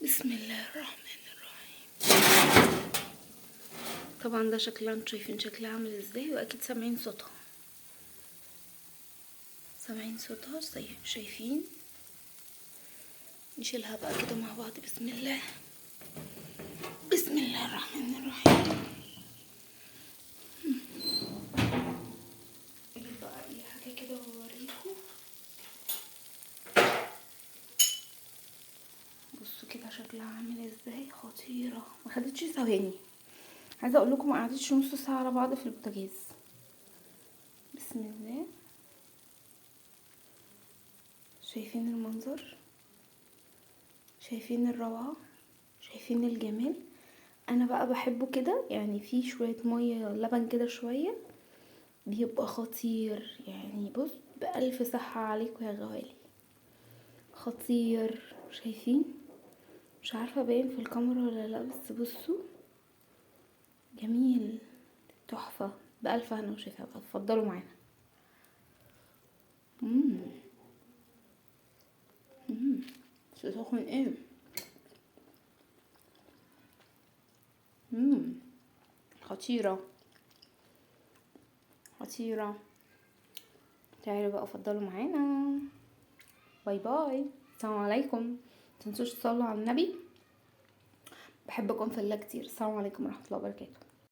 بسم الله الرحمن الرحيم. طبعا ده شكلها، انتوا شايفين شكلها عامل ازاي، واكيد سامعين صوتها. شايفين. نشيلها بقى كده مع بعض. بسم الله الرحمن الرحيم. اجيب بقى اي حاجه كده واوريكم. بصوا كده شكلها عامل ازاي، خطيره. ما خدتش ثواني، عايزه اقول لكم ما قعدتش نص ساعه على بعض في البوتاجاز. بسم الله. شايفين المنظر، شايفين الروعه، شايفين الجمال. انا بقى بحبه كده، يعني فيه شويه ميه لبن كده شويه، بيبقى خطير. يعني بص، بألف صحة عليكم يا غوالي، خطير. شايفين؟ مش عارفة باين في الكاميرا ولا لا، بس بصوا جميل، تحفة. بألف هنا وشفا بقى. اتفضلوا معانا. سخن ايه. خطيرة خطيرة. تعالوا بقى اتفضلوا معانا. باي باي، السلام عليكم. متنسوش تصلوا على النبي. بحبكم في الله كتير. السلام عليكم ورحمة الله وبركاته.